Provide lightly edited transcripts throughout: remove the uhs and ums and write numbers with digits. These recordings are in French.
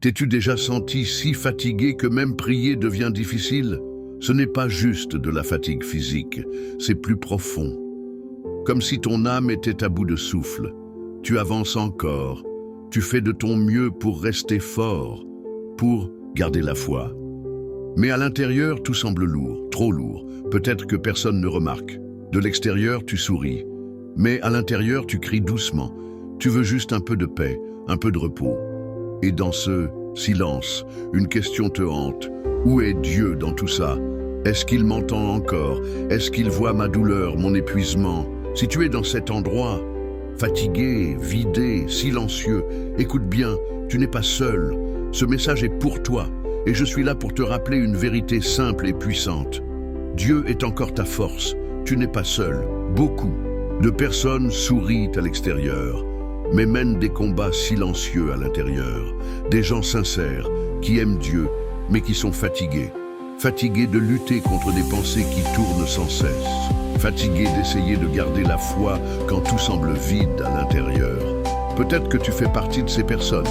T'es-tu déjà senti si fatigué que même prier devient difficile? Ce n'est pas juste de la fatigue physique, c'est plus profond. Comme si ton âme était à bout de souffle. Tu avances encore, tu fais de ton mieux pour rester fort, pour garder la foi. Mais à l'intérieur, tout semble lourd, trop lourd. Peut-être que personne ne remarque. De l'extérieur, tu souris. Mais à l'intérieur, tu cries doucement. Tu veux juste un peu de paix, un peu de repos. Et dans ce silence, une question te hante. Où est Dieu dans tout ça? Est-ce qu'il m'entend encore? Est-ce qu'il voit ma douleur, mon épuisement? Si tu es dans cet endroit, fatigué, vidé, silencieux, écoute bien, tu n'es pas seul. Ce message est pour toi. Et je suis là pour te rappeler une vérité simple et puissante. Dieu est encore ta force. Tu n'es pas seul. Beaucoup de personnes sourient à l'extérieur, mais mènent des combats silencieux à l'intérieur. Des gens sincères, qui aiment Dieu, mais qui sont fatigués. Fatigués de lutter contre des pensées qui tournent sans cesse. Fatigués d'essayer de garder la foi quand tout semble vide à l'intérieur. Peut-être que tu fais partie de ces personnes.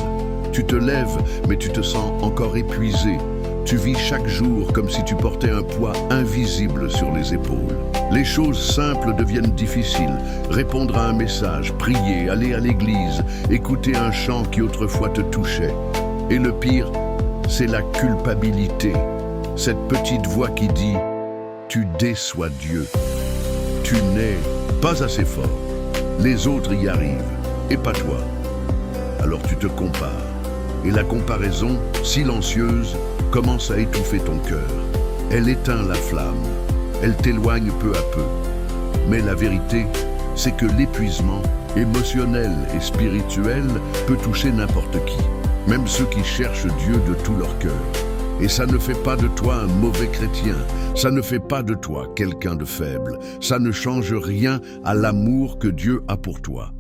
Tu te lèves, mais tu te sens encore épuisé. Tu vis chaque jour comme si tu portais un poids invisible sur les épaules. Les choses simples deviennent difficiles. Répondre à un message, prier, aller à l'église, écouter un chant qui autrefois te touchait. Et le pire, c'est la culpabilité. Cette petite voix qui dit « Tu déçois Dieu. Tu n'es pas assez fort. Les autres y arrivent, et pas toi. » Alors tu te compares. Et la comparaison, silencieuse, commence à étouffer ton cœur. Elle éteint la flamme. Elle t'éloigne peu à peu. Mais la vérité, c'est que l'épuisement émotionnel et spirituel peut toucher n'importe qui, même ceux qui cherchent Dieu de tout leur cœur. Et ça ne fait pas de toi un mauvais chrétien, ça ne fait pas de toi quelqu'un de faible, ça ne change rien à l'amour que Dieu a pour toi.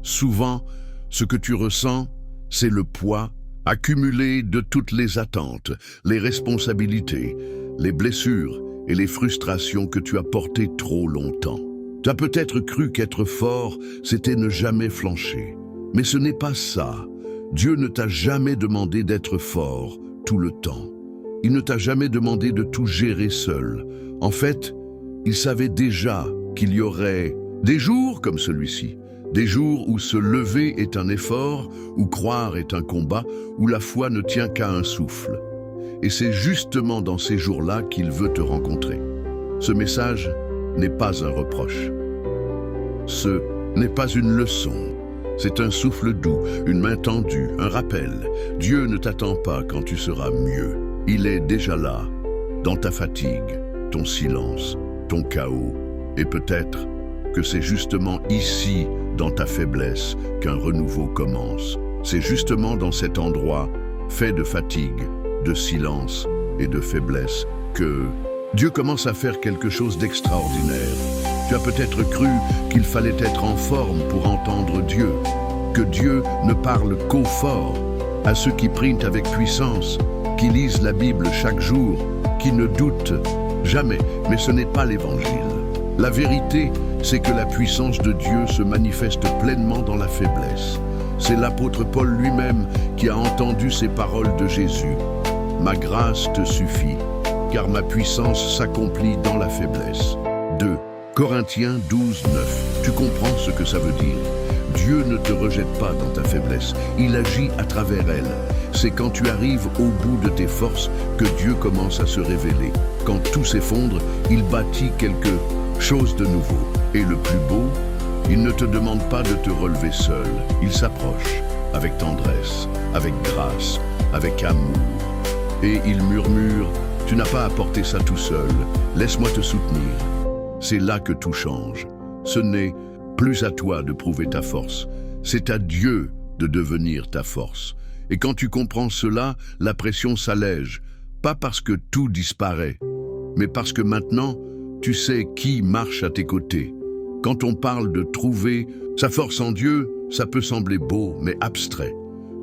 Souvent, ce que tu ressens, c'est le poids accumulé de toutes les attentes, les responsabilités, les blessures et les frustrations que tu as portées trop longtemps. Tu as peut-être cru qu'être fort, c'était ne jamais flancher. Mais ce n'est pas ça. Dieu ne t'a jamais demandé d'être fort tout le temps. Il ne t'a jamais demandé de tout gérer seul. En fait, il savait déjà qu'il y aurait des jours comme celui-ci. Des jours où se lever est un effort, où croire est un combat, où la foi ne tient qu'à un souffle. Et c'est justement dans ces jours-là qu'il veut te rencontrer. Ce message n'est pas un reproche. Ce n'est pas une leçon. C'est un souffle doux, une main tendue, un rappel. Dieu ne t'attend pas quand tu seras mieux. Il est déjà là, dans ta fatigue, ton silence, ton chaos. Et peut-être que c'est justement ici, dans ta faiblesse, qu'un renouveau commence. C'est justement dans cet endroit, fait de fatigue, de silence et de faiblesse, que Dieu commence à faire quelque chose d'extraordinaire. Tu as peut-être cru qu'il fallait être en forme pour entendre Dieu, que Dieu ne parle qu'aux forts, à ceux qui prient avec puissance, qui lisent la Bible chaque jour, qui ne doutent jamais, mais ce n'est pas l'Évangile. La vérité, c'est que la puissance de Dieu se manifeste pleinement dans la faiblesse. C'est l'apôtre Paul lui-même qui a entendu ces paroles de Jésus. « Ma grâce te suffit, car ma puissance s'accomplit dans la faiblesse. » 2 Corinthiens 12, 9. Tu comprends ce que ça veut dire? Dieu ne te rejette pas dans ta faiblesse, il agit à travers elle. C'est quand tu arrives au bout de tes forces que Dieu commence à se révéler. Quand tout s'effondre, il bâtit quelque chose de nouveau. Et le plus beau, il ne te demande pas de te relever seul. Il s'approche avec tendresse, avec grâce, avec amour. Et il murmure, tu n'as pas à porter ça tout seul, laisse-moi te soutenir. C'est là que tout change. Ce n'est plus à toi de prouver ta force, c'est à Dieu de devenir ta force. Et quand tu comprends cela, la pression s'allège, pas parce que tout disparaît, mais parce que maintenant, tu sais qui marche à tes côtés. Quand on parle de trouver sa force en Dieu, ça peut sembler beau, mais abstrait.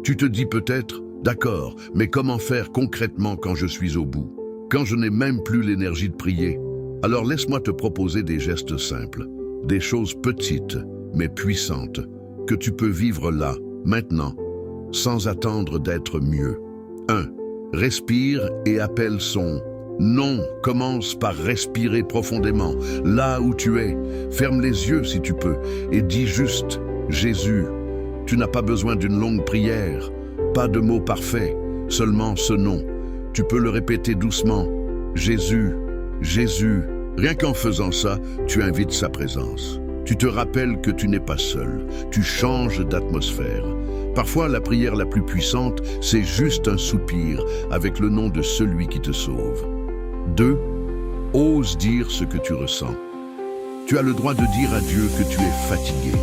Tu te dis peut-être, d'accord, mais comment faire concrètement quand je suis au bout? Quand je n'ai même plus l'énergie de prier? Alors laisse-moi te proposer des gestes simples, des choses petites, mais puissantes, que tu peux vivre là, maintenant, sans attendre d'être mieux. 1. Respire et appelle son nom. Commence par respirer profondément, là où tu es. Ferme les yeux si tu peux et dis juste « Jésus ». Tu n'as pas besoin d'une longue prière, pas de mots parfaits, seulement ce nom. Tu peux le répéter doucement « Jésus, Jésus ». Rien qu'en faisant ça, tu invites sa présence. Tu te rappelles que tu n'es pas seul, tu changes d'atmosphère. Parfois, la prière la plus puissante, c'est juste un soupir avec le nom de celui qui te sauve. 2. Ose dire ce que tu ressens. Tu as le droit de dire à Dieu que tu es fatigué,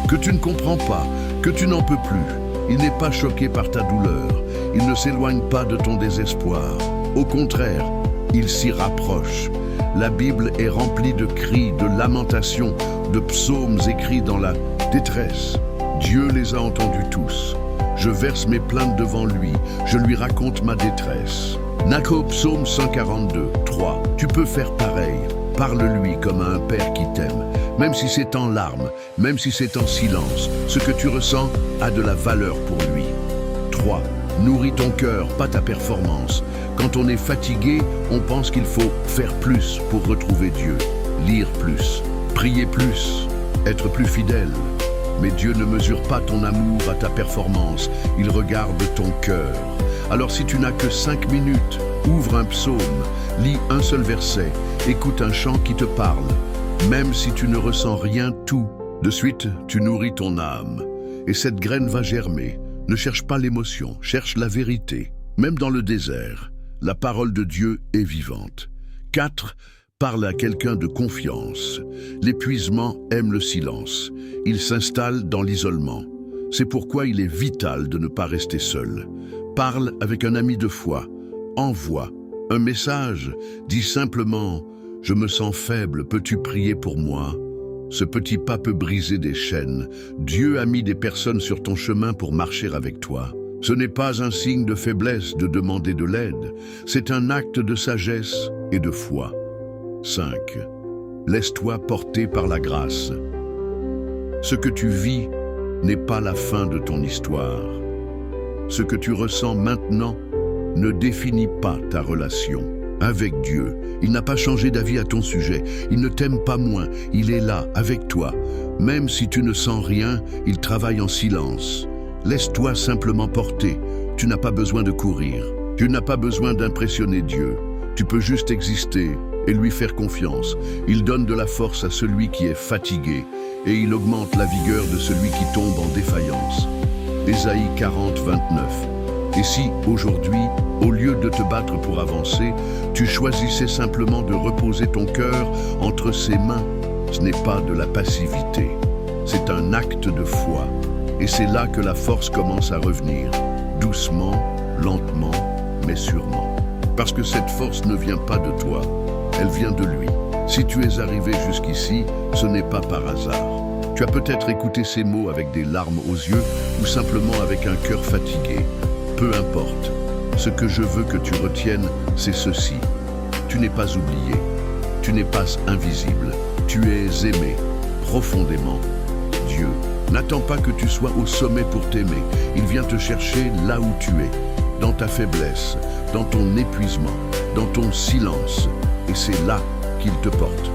que tu ne comprends pas, que tu n'en peux plus. Il n'est pas choqué par ta douleur, il ne s'éloigne pas de ton désespoir. Au contraire, il s'y rapproche. La Bible est remplie de cris, de lamentations, de psaumes écrits dans la détresse. Dieu les a entendus tous. Je verse mes plaintes devant lui, je lui raconte ma détresse. Naco, psaume 142, 3. Tu peux faire pareil. Parle-lui comme à un père qui t'aime. Même si c'est en larmes, même si c'est en silence, ce que tu ressens a de la valeur pour lui. 3. Nourris ton cœur, pas ta performance. Quand on est fatigué, on pense qu'il faut faire plus pour retrouver Dieu. Lire plus, prier plus, être plus fidèle. Mais Dieu ne mesure pas ton amour à ta performance, il regarde ton cœur. Alors si tu n'as que 5 minutes, ouvre un psaume, lis un seul verset, écoute un chant qui te parle. Même si tu ne ressens rien tout, de suite tu nourris ton âme. Et cette graine va germer. Ne cherche pas l'émotion, cherche la vérité. Même dans le désert, la parole de Dieu est vivante. 4. Parle à quelqu'un de confiance. L'épuisement aime le silence. Il s'installe dans l'isolement. C'est pourquoi il est vital de ne pas rester seul. Parle avec un ami de foi. Envoie un message. Dis simplement « Je me sens faible, peux-tu prier pour moi ?» Ce petit pas peut briser des chaînes. Dieu a mis des personnes sur ton chemin pour marcher avec toi. Ce n'est pas un signe de faiblesse de demander de l'aide. C'est un acte de sagesse et de foi. 5. Laisse-toi porter par la grâce. Ce que tu vis n'est pas la fin de ton histoire. Ce que tu ressens maintenant ne définit pas ta relation avec Dieu. Il n'a pas changé d'avis à ton sujet. Il ne t'aime pas moins. Il est là, avec toi. Même si tu ne sens rien, il travaille en silence. Laisse-toi simplement porter. Tu n'as pas besoin de courir. Tu n'as pas besoin d'impressionner Dieu. Tu peux juste exister et lui faire confiance. Il donne de la force à celui qui est fatigué et il augmente la vigueur de celui qui tombe en défaillance. Ésaïe 40, 29. Et si, aujourd'hui, au lieu de te battre pour avancer, tu choisissais simplement de reposer ton cœur entre ses mains, ce n'est pas de la passivité, c'est un acte de foi. Et c'est là que la force commence à revenir, doucement, lentement, mais sûrement. Parce que cette force ne vient pas de toi, elle vient de lui. Si tu es arrivé jusqu'ici, ce n'est pas par hasard. Tu as peut-être écouté ces mots avec des larmes aux yeux ou simplement avec un cœur fatigué. Peu importe. Ce que je veux que tu retiennes, c'est ceci. Tu n'es pas oublié. Tu n'es pas invisible. Tu es aimé profondément. Dieu n'attend pas que tu sois au sommet pour t'aimer. Il vient te chercher là où tu es, dans ta faiblesse, dans ton épuisement, dans ton silence. Et c'est là qu'il te porte.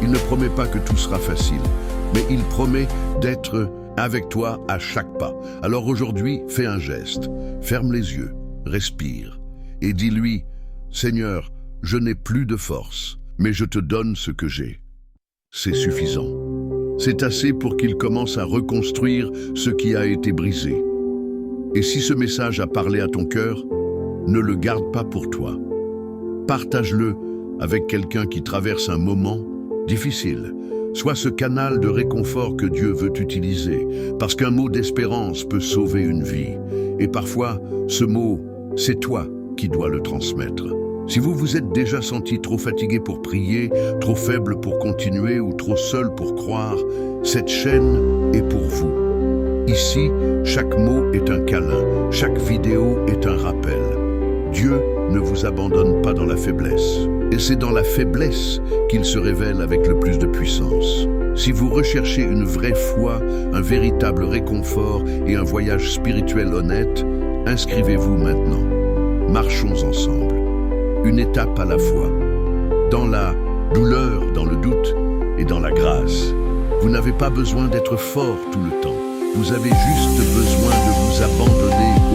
Il ne promet pas que tout sera facile, mais il promet d'être avec toi à chaque pas. Alors aujourd'hui, fais un geste. Ferme les yeux, respire et dis-lui « Seigneur, je n'ai plus de force, mais je te donne ce que j'ai. » C'est suffisant. C'est assez pour qu'il commence à reconstruire ce qui a été brisé. Et si ce message a parlé à ton cœur, ne le garde pas pour toi. Partage-le avec quelqu'un qui traverse un moment difficile. Sois ce canal de réconfort que Dieu veut utiliser, parce qu'un mot d'espérance peut sauver une vie. Et parfois, ce mot, c'est toi qui dois le transmettre. Si vous vous êtes déjà senti trop fatigué pour prier, trop faible pour continuer ou trop seul pour croire, cette chaîne est pour vous. Ici, chaque mot est un câlin, chaque vidéo est un rappel. Dieu ne vous abandonne pas dans la faiblesse. Et c'est dans la faiblesse qu'il se révèle avec le plus de puissance. Si vous recherchez une vraie foi, un véritable réconfort et un voyage spirituel honnête, inscrivez-vous maintenant. une étape à la fois. Dans la douleur, dans le doute et dans la grâce. Vous n'avez pas besoin d'être fort tout le temps. Vous avez juste besoin de vous abandonner